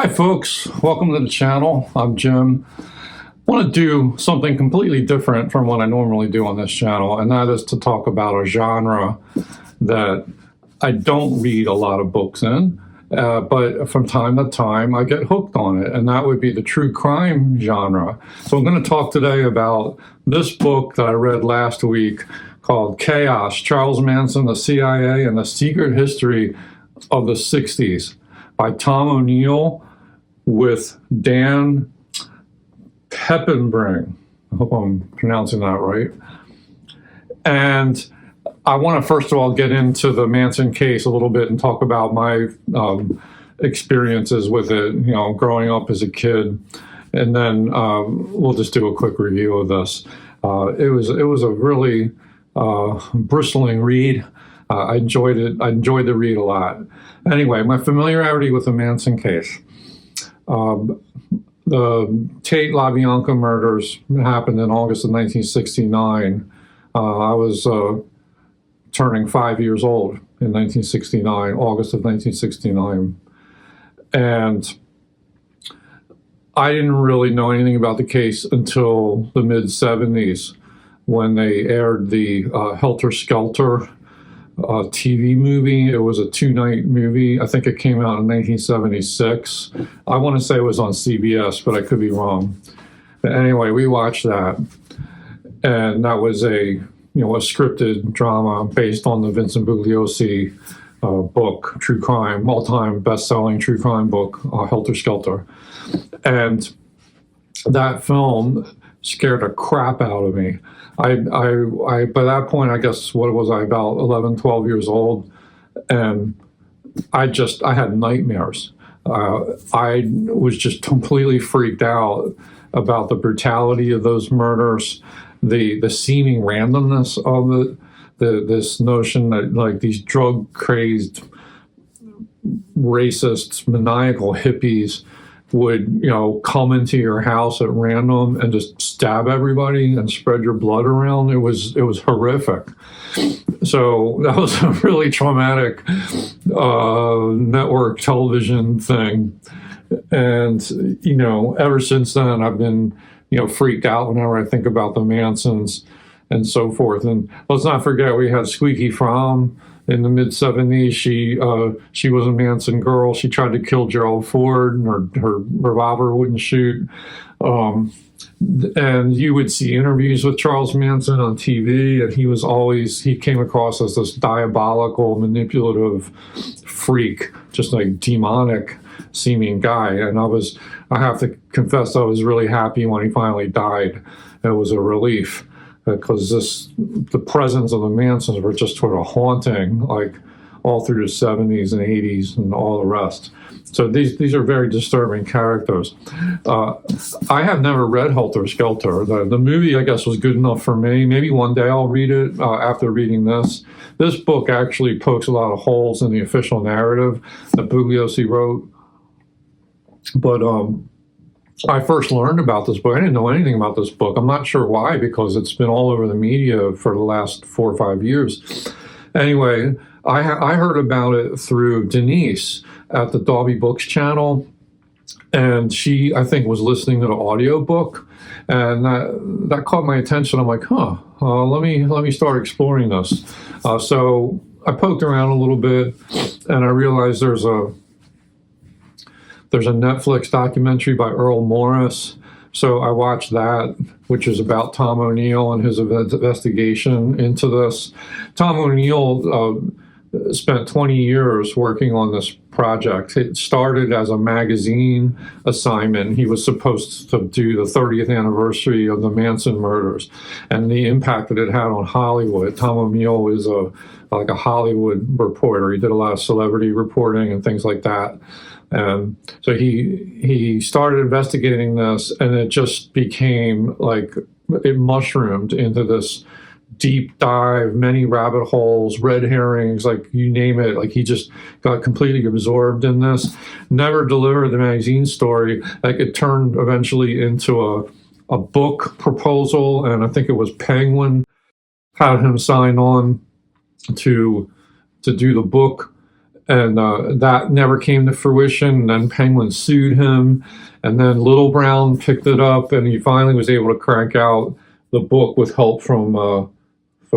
Hi folks, welcome to the channel. I'm Jim. I want to do something completely different from what I normally do on this channel, and that is to talk about a genre that I don't read a lot of books in, but from time to time I get hooked on it, and that would be the true crime genre. So I'm going to talk today about this book that I read last week called CHAOS, Charles Manson, the CIA, and the Secret History of the 60s by Tom O'Neill with Dan Peppenbring. I hope I'm pronouncing that right. And I want to first of all get into the Manson case a little bit and talk about my experiences with it, growing up as a kid. And then we'll just do a quick review of this. It was a really bristling read. I enjoyed it. I enjoyed the read a lot. Anyway, my familiarity with the Manson case. The Tate LaBianca murders happened in August of 1969. I was turning 5 years old in 1969, August of 1969. And I didn't really know anything about the case until the mid-70s when they aired the Helter Skelter TV movie. It was a two-night movie. I think it came out in 1976. I want to say it was on CBS, but I could be wrong. But anyway, we watched that, and that was a scripted drama based on the Vincent Bugliosi book, True Crime, all-time best-selling true crime book, Helter Skelter. And that film scared the crap out of me. I by that point, I guess, what was I, about 11, 12 years old, and I had nightmares. I was just completely freaked out about the brutality of those murders, the seeming randomness of this notion that, like, these drug crazed, racist, maniacal hippies would come into your house at random and just stab everybody and spread your blood around. It was horrific. So that was a really traumatic network television thing. And ever since then I've been freaked out whenever I think about the Mansons and so forth. And let's not forget, we had Squeaky Fromm in the mid-70s. She was a Manson girl. She tried to kill Gerald Ford, and her revolver wouldn't shoot. And you would see interviews with Charles Manson on TV, and he came across as this diabolical, manipulative freak, just like demonic seeming guy. And I have to confess, I was really happy when he finally died. It was a relief, because the presence of the Mansons were just sort of haunting, like all through the 70s and 80s and all the rest. So these are very disturbing characters. I have never read Helter Skelter. The movie, I guess, was good enough for me. Maybe one day I'll read it after reading this. This book actually pokes a lot of holes in the official narrative that Bugliosi wrote. But I first learned about this book. I didn't know anything about this book. I'm not sure why, because it's been all over the media for the last 4 or 5 years. Anyway, I heard about it through Denise at the Dolby Books channel, and she, I think, was listening to the audiobook, and that caught my attention. I'm like, let me start exploring this. So I poked around a little bit, and I realized there's a Netflix documentary by Earl Morris. So I watched that, which is about Tom O'Neill and his investigation into this. Tom O'Neill spent 20 years working on this project. It started as a magazine assignment. He was supposed to do the 30th anniversary of the Manson murders and the impact that it had on Hollywood. Tom O'Neill is like a Hollywood reporter. He did a lot of celebrity reporting and things like that. And so he started investigating this, and it just became like, it mushroomed into this deep dive, many rabbit holes, red herrings, like you name it. Like, he just got completely absorbed in this, never delivered the magazine story. Like, it turned eventually into a book proposal, and I think it was Penguin had him sign on to do the book. and that never came to fruition. And then Penguin sued him, and then Little Brown picked it up, and he finally was able to crank out the book with help from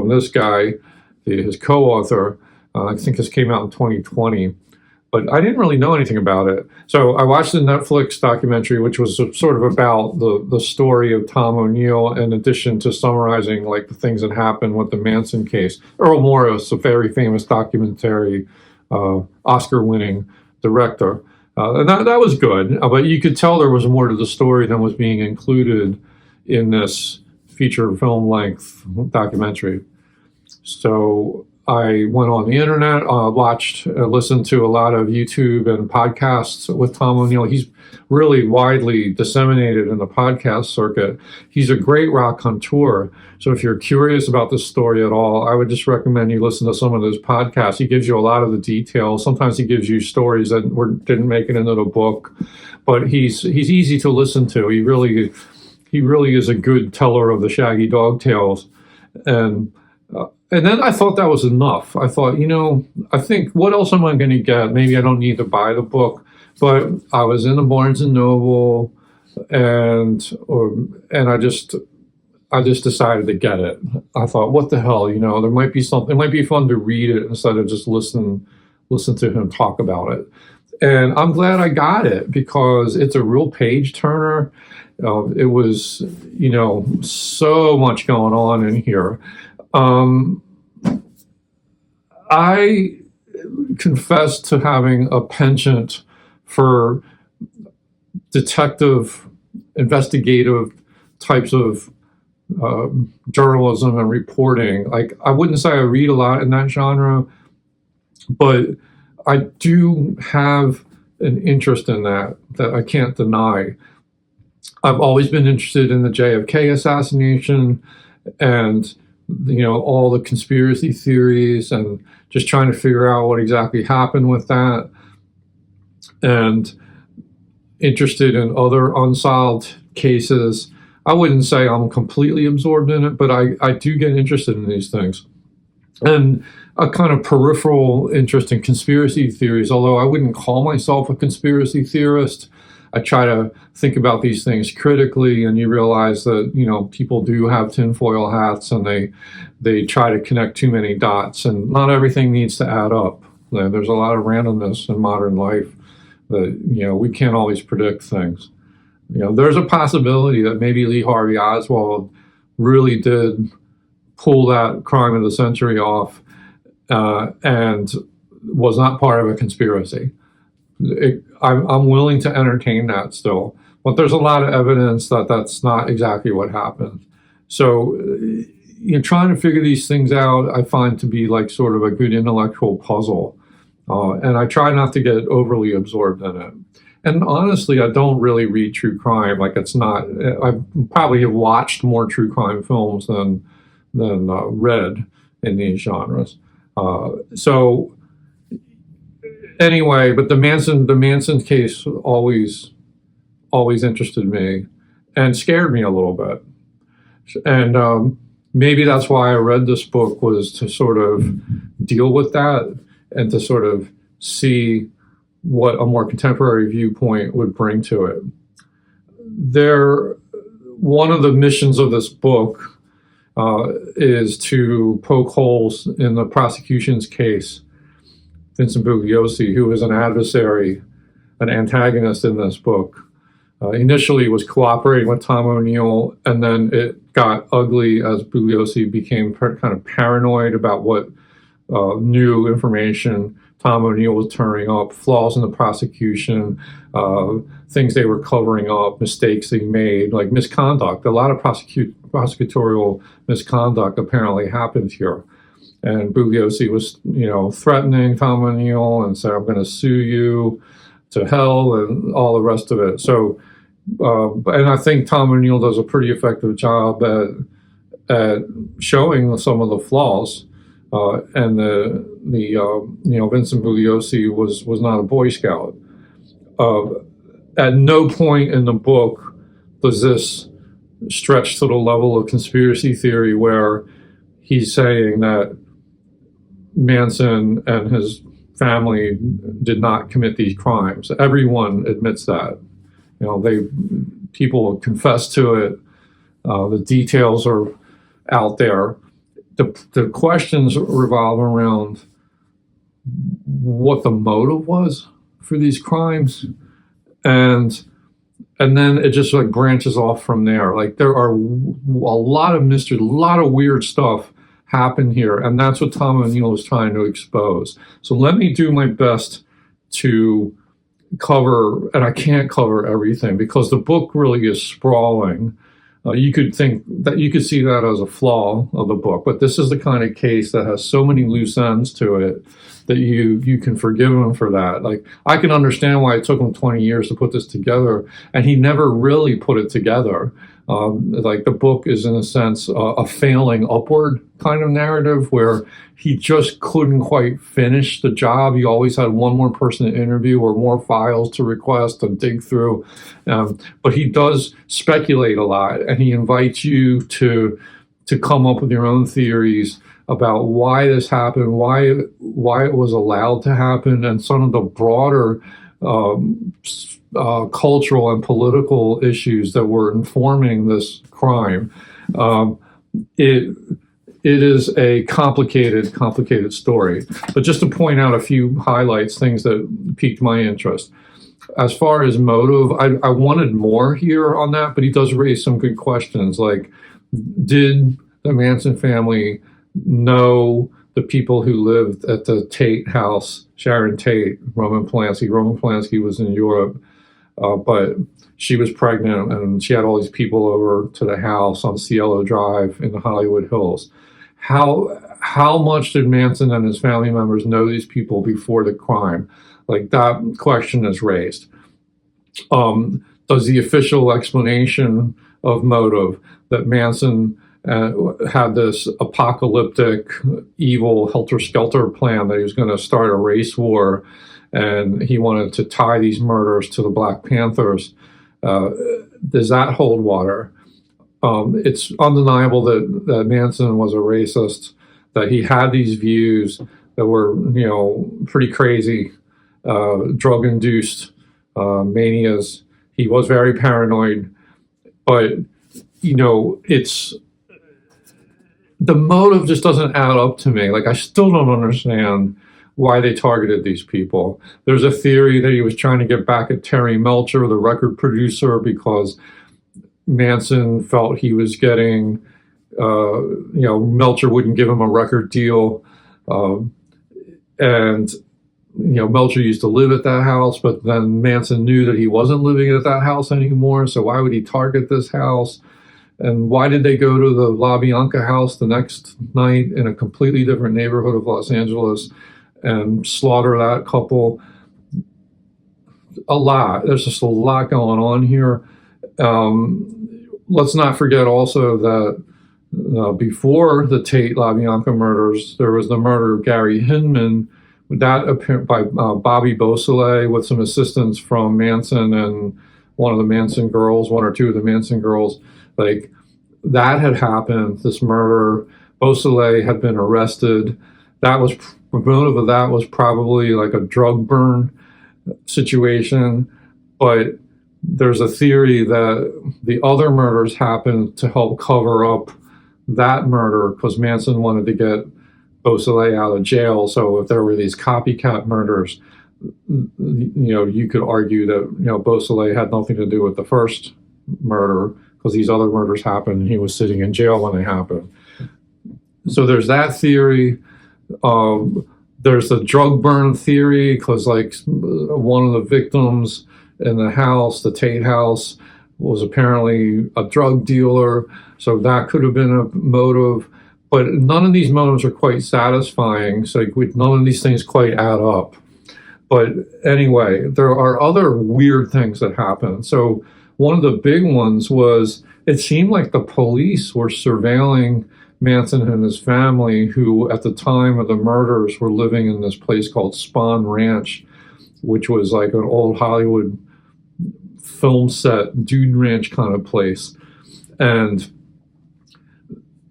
this guy, his co-author. I think this came out in 2020, but I didn't really know anything about it. So I watched the Netflix documentary, which was sort of about the story of Tom O'Neill, in addition to summarizing like the things that happened with the Manson case. Earl Morris, a very famous documentary, Oscar-winning director. And that was good, but you could tell there was more to the story than was being included in this feature film-length documentary. So I went on the internet, listened to a lot of YouTube and podcasts with Tom O'Neill. He's really widely disseminated in the podcast circuit. He's a great raconteur. So if you're curious about this story at all, I would just recommend you listen to some of those podcasts. He gives you a lot of the details. Sometimes he gives you stories that didn't make it into the book, but he's easy to listen to. He really is a good teller of the shaggy dog tales. And then I thought that was enough. I thought, I think, what else am I going to get? Maybe I don't need to buy the book. But I was in the Barnes and Noble, and I just decided to get it. I thought, what the hell? There might be something. It might be fun to read it instead of just listen to him talk about it. And I'm glad I got it, because it's a real page turner. It was, so much going on in here. I confess to having a penchant for detective, investigative types of journalism and reporting. Like, I wouldn't say I read a lot in that genre, but I do have an interest in that I can't deny. I've always been interested in the JFK assassination, and all the conspiracy theories, and just trying to figure out what exactly happened with that, and interested in other unsolved cases. I wouldn't say I'm completely absorbed in it, but I do get interested in these things. And a kind of peripheral interest in conspiracy theories, although I wouldn't call myself a conspiracy theorist. I try to think about these things critically, and you realize that, people do have tinfoil hats, and they try to connect too many dots, and not everything needs to add up. There's a lot of randomness in modern life that, we can't always predict things. There's a possibility that maybe Lee Harvey Oswald really did pull that crime of the century off, and was not part of a conspiracy. I'm willing to entertain that still, but there's a lot of evidence that that's not exactly what happened. So, trying to figure these things out, I find to be like sort of a good intellectual puzzle, and I try not to get overly absorbed in it. And honestly, I don't really read true crime. Like, it's not. I probably have watched more true crime films than read in these genres. So. Anyway, but the Manson case always interested me and scared me a little bit. And maybe that's why I read this book, was to sort of deal with that and to sort of see what a more contemporary viewpoint would bring to it. One of the missions of this book is to poke holes in the prosecution's case. Vincent Bugliosi, who was an adversary, an antagonist in this book, initially was cooperating with Tom O'Neill, and then it got ugly as Bugliosi became kind of paranoid about what new information Tom O'Neill was turning up, flaws in the prosecution, things they were covering up, mistakes they made, like misconduct. A lot of prosecutorial misconduct apparently happened here. And Bugliosi was, threatening Tom O'Neill and said, "I'm going to sue you to hell," and all the rest of it. So, and I think Tom O'Neill does a pretty effective job at showing some of the flaws. And Vincent Bugliosi was not a Boy Scout. At no point in the book does this stretch to the level of conspiracy theory where he's saying that Manson and his family did not commit these crimes. Everyone admits that. You know, people confess to it. The details are out there. The questions revolve around what the motive was for these crimes, and then it just like branches off from there. Like there are a lot of mystery, a lot of weird stuff happen here, and that's what Tom O'Neill is trying to expose. So let me do my best to cover, and I can't cover everything because the book really is sprawling. You could think that you could see that as a flaw of the book, but this is the kind of case that has so many loose ends to it that you can forgive him for that. Like I can understand why it took him 20 years to put this together, and he never really put it together. Like the book is in a sense a failing upward kind of narrative where he just couldn't quite finish the job. He always had one more person to interview or more files to request and dig through. But he does speculate a lot, and he invites you to come up with your own theories about why this happened, why it was allowed to happen, and some of the broader cultural and political issues that were informing this crime. It is a complicated story. But just to point out a few highlights, things that piqued my interest. As far as motive, I wanted more here on that, but he does raise some good questions. Like, did the Manson family know the people who lived at the Tate house, Sharon Tate, Roman Polanski? Roman Polanski was in Europe, but she was pregnant and she had all these people over to the house on Cielo Drive in the Hollywood Hills. How much did Manson and his family members know these people before the crime? Like that question is raised. Does the official explanation of motive that Manson had this apocalyptic, evil helter-skelter plan that he was going to start a race war and he wanted to tie these murders to the Black Panthers, does that hold water? It's undeniable that Manson was a racist, that he had these views that were, pretty crazy, drug-induced manias. He was very paranoid, but, it's the motive just doesn't add up to me. Like, I still don't understand why they targeted these people. There's a theory that he was trying to get back at Terry Melcher, the record producer, because Manson felt he was getting, Melcher wouldn't give him a record deal. And Melcher used to live at that house, but then Manson knew that he wasn't living at that house anymore. So why would he target this house? And why did they go to the La Bianca house the next night in a completely different neighborhood of Los Angeles and slaughter that couple? A lot. There's just a lot going on here. Let's not forget also that before the Tate La Bianca murders, there was the murder of Gary Hinman, that appeared by Bobby Beausoleil with some assistance from Manson and one of the Manson girls, one or two of the Manson girls. Like, that had happened, this murder. Beausoleil had been arrested. The motive of that was probably like a drug burn situation. But there's a theory that the other murders happened to help cover up that murder because Manson wanted to get Beausoleil out of jail. So if there were these copycat murders, you could argue that, Beausoleil had nothing to do with the first murder because these other murders happened and he was sitting in jail when they happened. So there's that theory. There's the drug burn theory because one of the victims in the house, the Tate house, was apparently a drug dealer. So that could have been a motive. But none of these motives are quite satisfying. So none of these things quite add up. But anyway, there are other weird things that happen. So one of the big ones was it seemed like the police were surveilling Manson and his family, who at the time of the murders were living in this place called Spahn Ranch, which was like an old Hollywood film set, dude ranch kind of place. And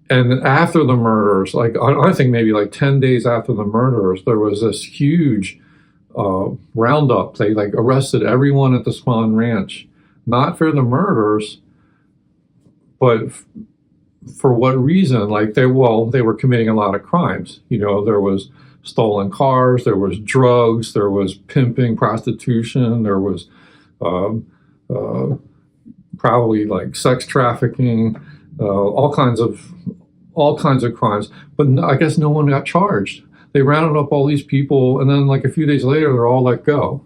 And after the murders, like I think maybe like 10 days after the murders, there was this huge roundup. They like arrested everyone at the Spahn Ranch, not for the murders, but for what reason? Like they were committing a lot of crimes. You know, there was stolen cars, there was drugs, there was pimping, prostitution, there was probably like sex trafficking, all kinds of crimes. But I guess no one got charged. They rounded up all these people, and then like a few days later, they're all let go.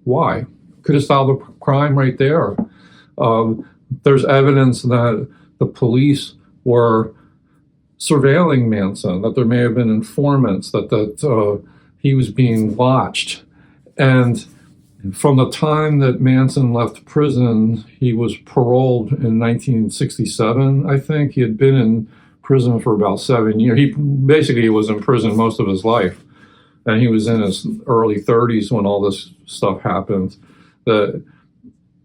Why? Could have solved the crime right there. There's evidence that the police were surveilling Manson, that there may have been informants, that he was being watched. And from the time that Manson left prison, he was paroled in 1967, I think. He had been in prison for about 7 years. He basically was in prison most of his life. And he was in his early 30s when all this stuff happened.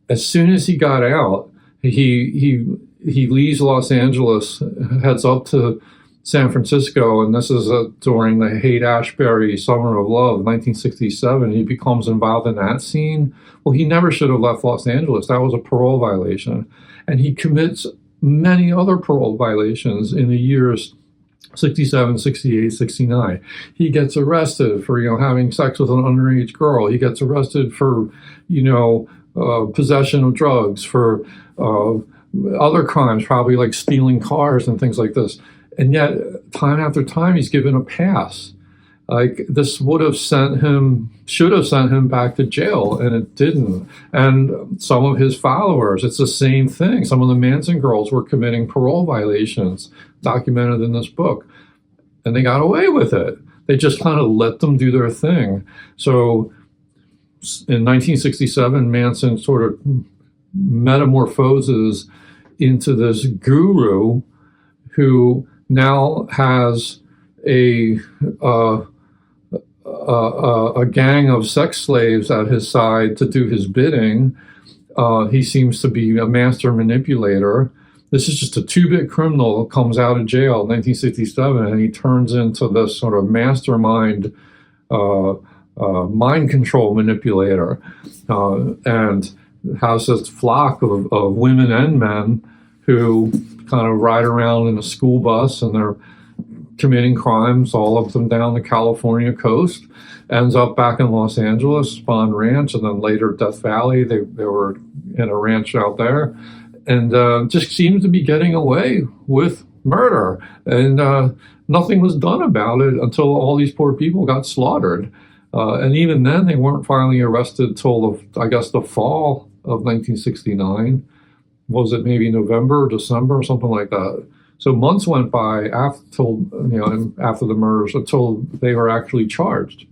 As soon as he got out, he leaves Los Angeles, heads up to San Francisco, and this is during the Haight-Ashbury Summer of Love, 1967. He becomes involved in that scene. Well, he never should have left Los Angeles. That was a parole violation. And he commits many other parole violations in the years 67, 68, 69. He gets arrested for, having sex with an underage girl. He gets arrested for, possession of drugs, for other crimes, probably like stealing cars and things like this. And yet, time after time, he's given a pass. Like, this should have sent him back to jail, and it didn't. And some of his followers, it's the same thing. Some of the Manson girls were committing parole violations, documented in this book, and they got away with it. They just kind of let them do their thing. So in 1967, Manson sort of metamorphoses into this guru who now has a gang of sex slaves at his side to do his bidding. He seems to be a master manipulator. This is just a two-bit criminal, comes out of jail in 1967, and he turns into this sort of mastermind, mind control manipulator, and has this flock of women and men who kind of ride around in a school bus, and they're committing crimes all up and down the California coast. Ends up back in Los Angeles, Spahn Ranch, and then later Death Valley. They were in a ranch out there, and just seemed to be getting away with murder. And nothing was done about it until all these poor people got slaughtered. And even then, they weren't finally arrested till the fall of 1969. Was it maybe November or December or something like that? So months went by after the murders until they were actually charged.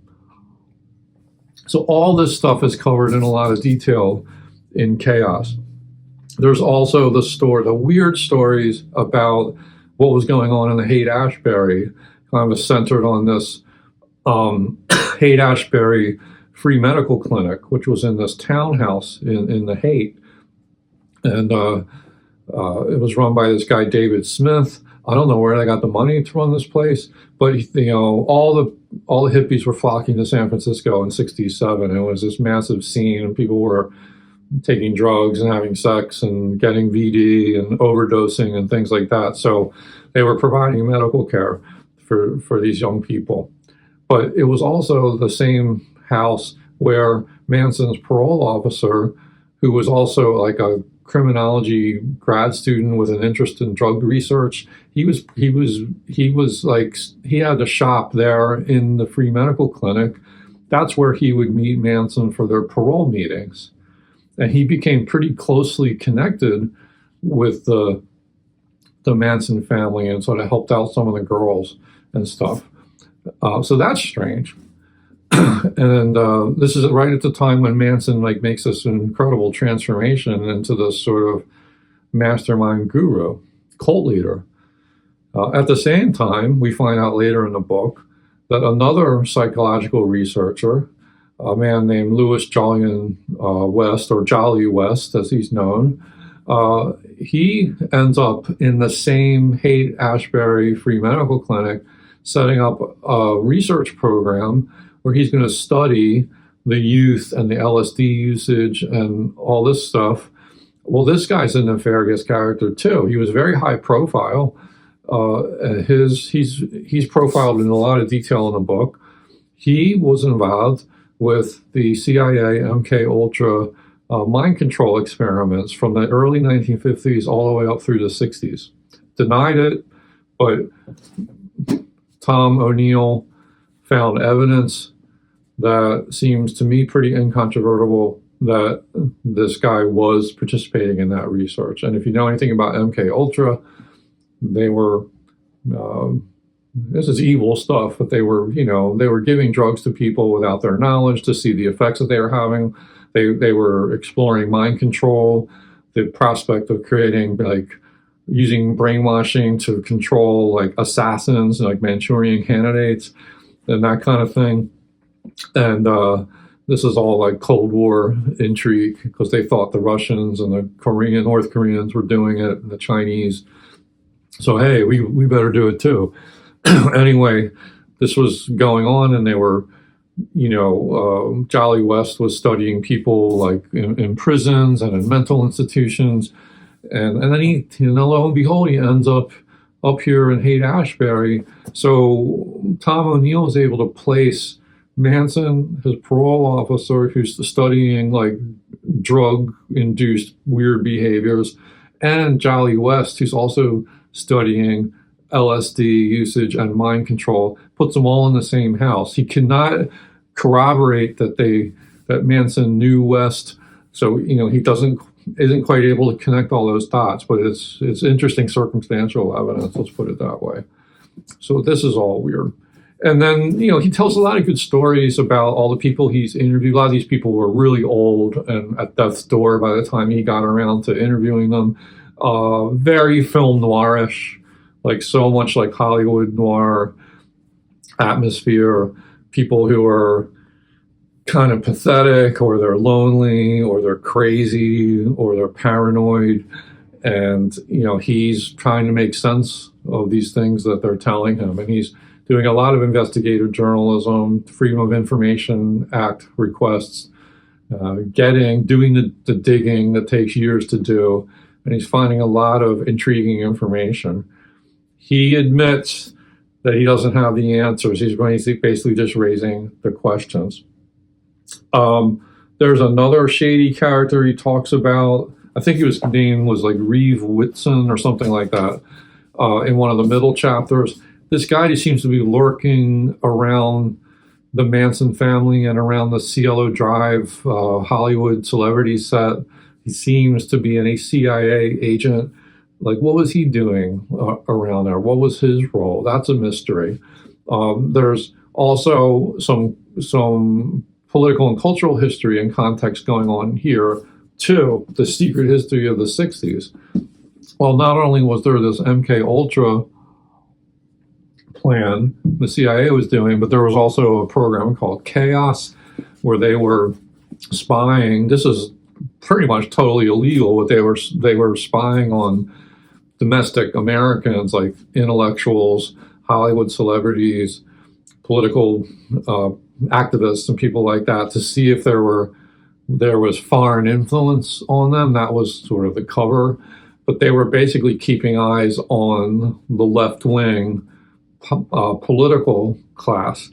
So all this stuff is covered in a lot of detail in Chaos. There's also the weird stories about what was going on in the Haight-Ashbury, kind of centered on this Haight-Ashbury Free Medical Clinic, which was in this townhouse in the Haight. And it was run by this guy, David Smith. I don't know where they got the money to run this place, but all the hippies were flocking to San Francisco in '67. It was this massive scene, and people were taking drugs and having sex and getting VD and overdosing and things like that. So they were providing medical care for these young people. But it was also the same house where Manson's parole officer, who was also like a criminology grad student with an interest in drug research, he had a shop there in the Free Medical Clinic. That's where he would meet Manson for their parole meetings. And he became pretty closely connected with the Manson family and sort of helped out some of the girls and stuff. So that's strange. And this is right at the time when Manson makes this incredible transformation into this sort of mastermind guru, cult leader. At the same time, we find out later in the book that another psychological researcher, a man named Louis Jolyon West, or Jolly West as he's known, He ends up in the same Haight-Ashbury Free Medical Clinic setting up a research program where he's going to study the youth and the LSD usage and all this stuff. Well, this guy's a nefarious character too. He was very high profile. He's profiled in a lot of detail in the book. He was involved with the CIA MK Ultra mind control experiments from the early 1950s all the way up through the 60s. Denied it, but Tom O'Neill found evidence that seems to me pretty incontrovertible that this guy was participating in that research. And if you know anything about MK Ultra, they were this is evil stuff, but they were giving drugs to people without their knowledge to see the effects that they were having. They were exploring mind control, the prospect of creating, like, using brainwashing to control, like, assassins, like Manchurian candidates and that kind of thing. And this is all like Cold War intrigue because they thought the Russians and the North Koreans were doing it, and the Chinese. So, hey, we better do it too. Anyway, this was going on, and they were, Jolly West was studying people like in prisons and in mental institutions. And then he, lo and behold, he ends up here in Haight-Ashbury. So Tom O'Neill is able to place Manson, his parole officer, who's studying like drug-induced weird behaviors, and Jolly West, who's also studying LSD usage and mind control, puts them all in the same house. He cannot corroborate that Manson knew West, so he isn't quite able to connect all those dots. But it's interesting circumstantial evidence. Let's put it that way. So this is all weird. And then, he tells a lot of good stories about all the people he's interviewed. A lot of these people were really old and at death's door by the time he got around to interviewing them. Very film noirish, like so much like Hollywood noir atmosphere. People who are kind of pathetic, or they're lonely, or they're crazy, or they're paranoid. And, he's trying to make sense of these things that they're telling him. And he's doing a lot of investigative journalism, Freedom of Information Act requests, doing the digging that takes years to do, and he's finding a lot of intriguing information. He admits that he doesn't have the answers. He's basically just raising the questions. There's another shady character he talks about. I think his name was like Reeve Whitson or something like that, in one of the middle chapters. This guy just seems to be lurking around the Manson family and around the Cielo Drive Hollywood celebrity set. He seems to be a CIA agent. Like, what was he doing around there? What was his role? That's a mystery. There's also some political and cultural history and context going on here, too. The secret history of the 60s. Well, not only was there this MK Ultra plan the CIA was doing, but there was also a program called CHAOS where they were spying. This is pretty much totally illegal, but they were spying on domestic Americans, like intellectuals, Hollywood celebrities, political activists, and people like that, to see if there was foreign influence on them. That was sort of the cover, but they were basically keeping eyes on the left wing political class,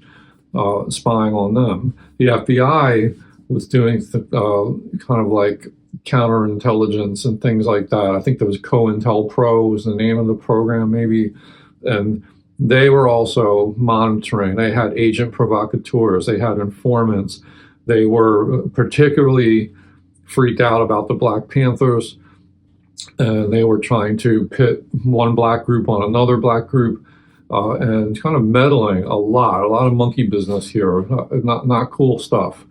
spying on them. The FBI was doing kind of like counterintelligence and things like that. I think there was COINTELPRO was the name of the program, maybe. And they were also monitoring. They had agent provocateurs. They had informants. They were particularly freaked out about the Black Panthers. And they were trying to pit one black group on another black group, and kind of meddling a lot of monkey business here. Not cool stuff.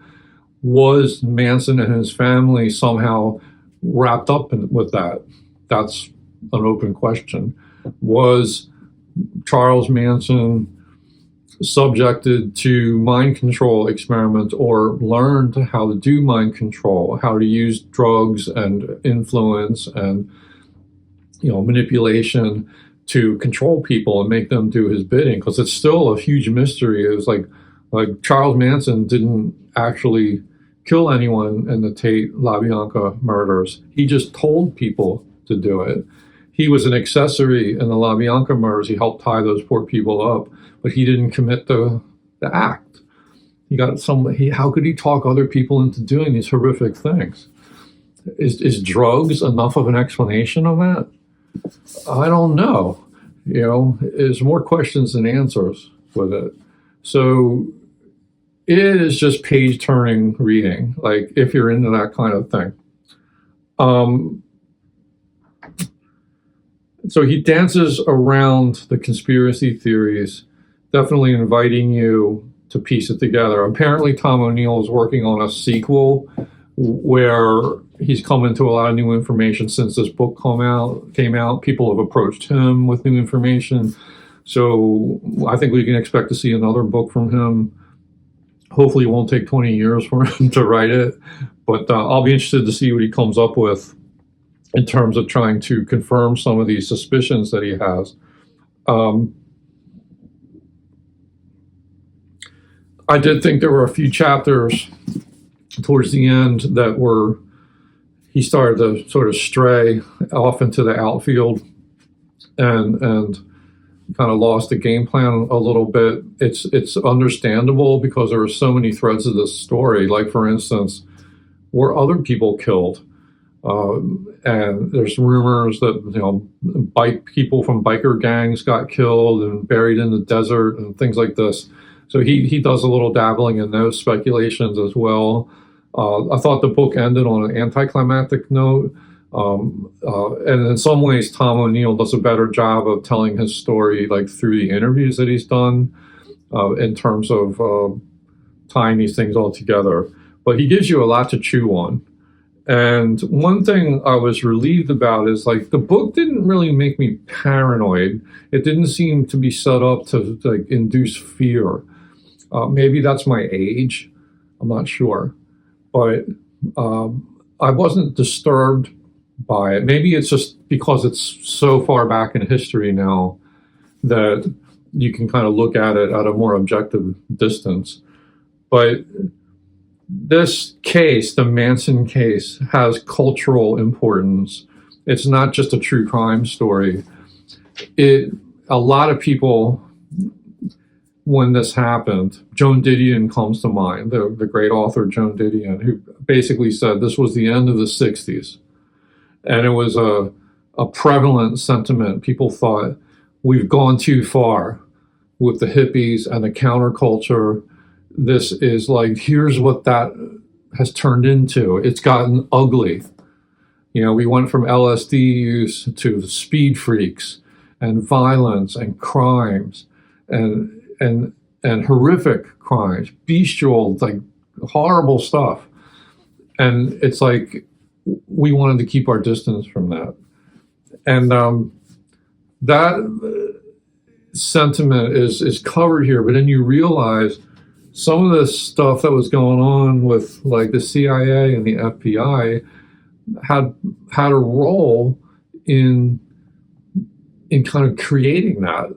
Was Manson and his family somehow wrapped up with that? That's an open question. Was Charles Manson subjected to mind control experiments or learned how to do mind control, how to use drugs and influence and manipulation to control people and make them do his bidding, because it's still a huge mystery. It was like Charles Manson didn't actually kill anyone in the Tate LaBianca murders. He just told people to do it. He was an accessory in the LaBianca murders. He helped tie those poor people up, but he didn't commit the act. How could he talk other people into doing these horrific things? Is drugs enough of an explanation of that? I don't know. There's more questions than answers with it. So it is just page-turning reading, like if you're into that kind of thing. So he dances around the conspiracy theories, definitely inviting you to piece it together. Apparently, Tom O'Neill is working on a sequel where he's come into a lot of new information since this book came out. People have approached him with new information. So I think we can expect to see another book from him. Hopefully it won't take 20 years for him to write it, but I'll be interested to see what he comes up with in terms of trying to confirm some of these suspicions that he has. I did think there were a few chapters towards the end that he started to sort of stray off into the outfield and kind of lost the game plan a little bit. It's understandable because there are so many threads of this story. Like, for instance, were other people killed? And there's rumors that people from biker gangs got killed and buried in the desert and things like this. So he does a little dabbling in those speculations as well. I thought the book ended on an anticlimactic note. And in some ways, Tom O'Neill does a better job of telling his story, like through the interviews that he's done, in terms of tying these things all together. But he gives you a lot to chew on. And one thing I was relieved about is, like, the book didn't really make me paranoid. It didn't seem to be set up to induce fear. Maybe that's my age. I'm not sure. But I wasn't disturbed by it. Maybe it's just because it's so far back in history now that you can kind of look at it at a more objective distance. But this case, the Manson case, has cultural importance. It's not just a true crime story. A lot of people, when this happened, Joan Didion comes to mind, the great author Joan Didion, who basically said this was the end of the 60s. And it was a prevalent sentiment. People thought, we've gone too far with the hippies and the counterculture. This is like, here's what that has turned into. It's gotten ugly. We went from LSD use to speed freaks and violence and crimes and horrific crimes, bestial, like horrible stuff. And it's like, we wanted to keep our distance from that. And that sentiment is covered here, but then you realize some of this stuff that was going on with, like, the CIA and the FBI had a role in kind of creating that,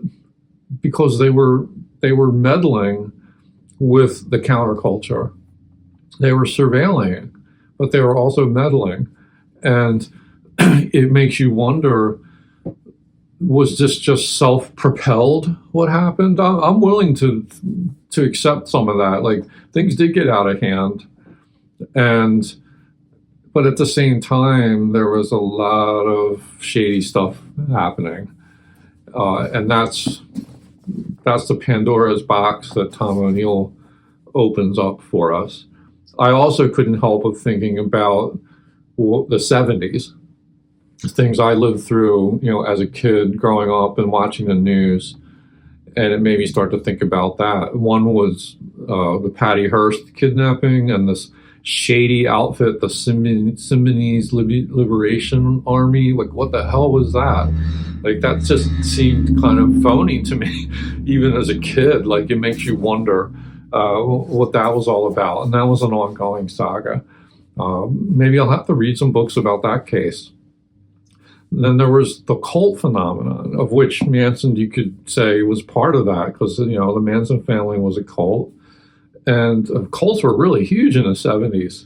because they were meddling with the counterculture. They were surveilling, but they were also meddling. And it makes you wonder, was this just self-propelled, what happened? I'm willing to accept some of that. Like, things did get out of hand. But at the same time, there was a lot of shady stuff happening. And that's the Pandora's box that Tom O'Neill opens up for us. I also couldn't help but thinking about the 70s, things I lived through, as a kid growing up and watching the news, and it made me start to think about that. One was the Patty Hearst kidnapping and this shady outfit, the Symbionese Liberation Army. Like, what the hell was that? Like, that just seemed kind of phony to me, even as a kid. Like, it makes you wonder what that was all about. And that was an ongoing saga. Maybe I'll have to read some books about that case. Then there was the cult phenomenon, of which Manson, you could say, was part of that, because, the Manson family was a cult. And cults were really huge in the 70s.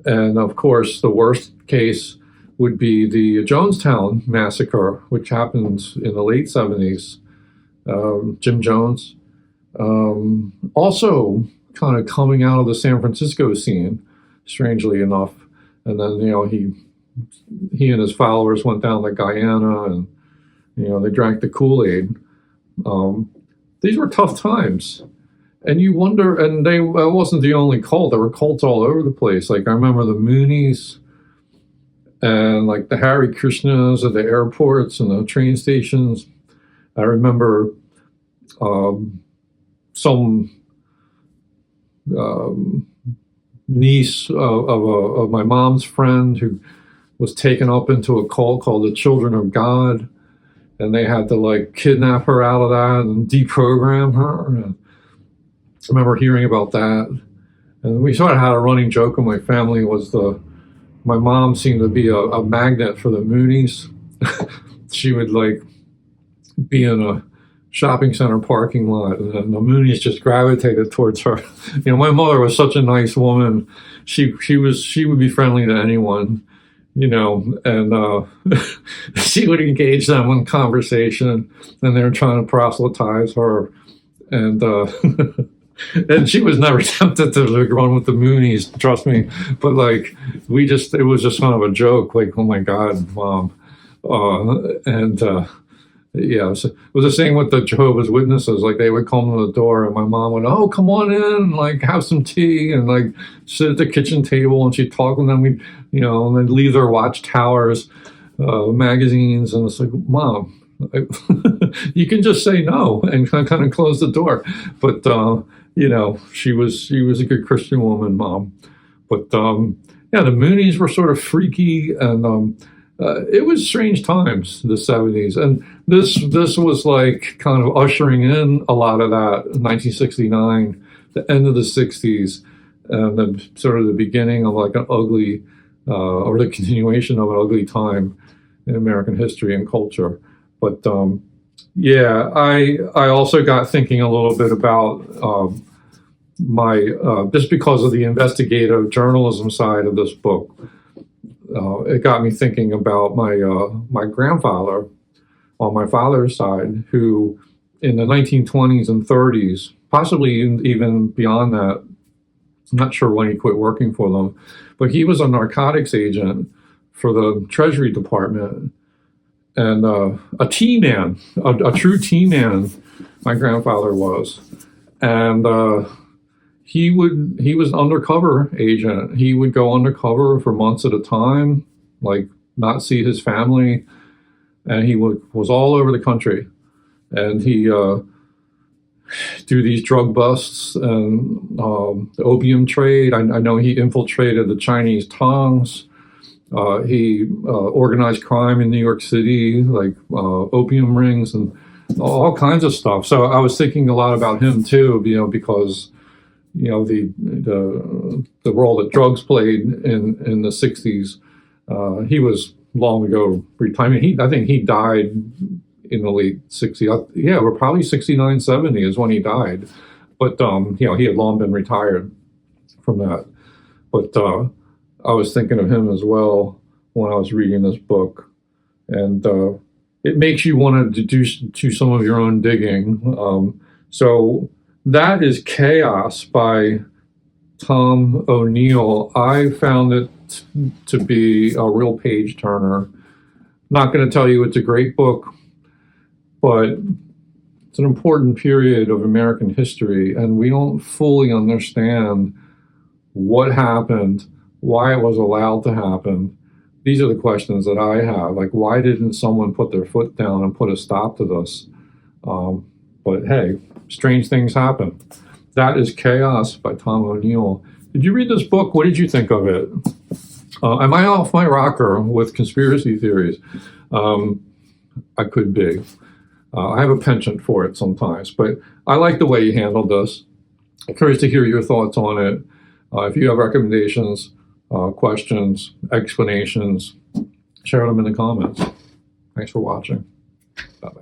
And of course, the worst case would be the Jonestown massacre, which happened in the late 70s. Jim Jones. Also kind of coming out of the San Francisco scene, strangely enough. And then, he and his followers went down to Guyana, and, they drank the Kool-Aid. These were tough times. And you wonder, and it wasn't the only cult. There were cults all over the place. Like, I remember the Moonies and, like, the Hare Krishnas at the airports and the train stations. I remember some niece of my mom's friend who was taken up into a cult called the Children of God. And they had to, like, kidnap her out of that and deprogram her. And I remember hearing about that, and we sort of had a running joke in my family was my mom seemed to be a magnet for the Moonies. She would, like, be in a shopping center parking lot, and the Moonies just gravitated towards her. My mother was such a nice woman. She would be friendly to anyone, and she would engage them in conversation, and they were trying to proselytize her, and and she was never tempted to run with the Moonies, trust me. But, like, it was just kind of a joke, like, oh my God, Mom. Yeah, so it was the same with the Jehovah's Witnesses. Like, they would come to the door, and my mom would, oh, come on in, and, like, have some tea, and, like, sit at the kitchen table, and she'd talk with them. We'd, and then leave their watchtowers, magazines, and it's like, Mom, you can just say no and kind of close the door. But she was a good Christian woman, Mom. But the Moonies were sort of freaky, and it was strange times, the 70s. And this was, like, kind of ushering in a lot of that, 1969, the end of the 60s, and then sort of the beginning of, like, an ugly, or the continuation of an ugly time in American history and culture. But I also got thinking a little bit about my just because of the investigative journalism side of this book. It got me thinking about my grandfather on my father's side, who in the 1920s and 30s, possibly even beyond that, I'm not sure when he quit working for them, but he was a narcotics agent for the Treasury Department. And a T-man, a true T-man, my grandfather was. And he was an undercover agent. He would go undercover for months at a time, like, not see his family. And he was all over the country. And he do these drug busts and the opium trade. I know he infiltrated the Chinese tongs. He organized crime in New York City, like opium rings and all kinds of stuff. So I was thinking a lot about him too, because the role that drugs played in the 60s. He was long ago retired. I think he died in the late 60s. Yeah, we're probably 69, 70 is when he died. But he had long been retired from that. But I was thinking of him as well when I was reading this book, and it makes you want to do some of your own digging. So that is Chaos by Tom O'Neill. I found it to be a real page turner. Not going to tell you it's a great book, but it's an important period of American history, and we don't fully understand what happened, why it was allowed to happen. These are the questions that I have. Like, why didn't someone put their foot down and put a stop to this? But hey, strange things happen. That is Chaos by Tom O'Neill. Did you read this book? What did you think of it? Am I off my rocker with conspiracy theories? I could be. I have a penchant for it sometimes, but I like the way you handled this. I'm curious to hear your thoughts on it. If you have recommendations, questions, explanations, share them in the comments. Thanks for watching. Bye-bye.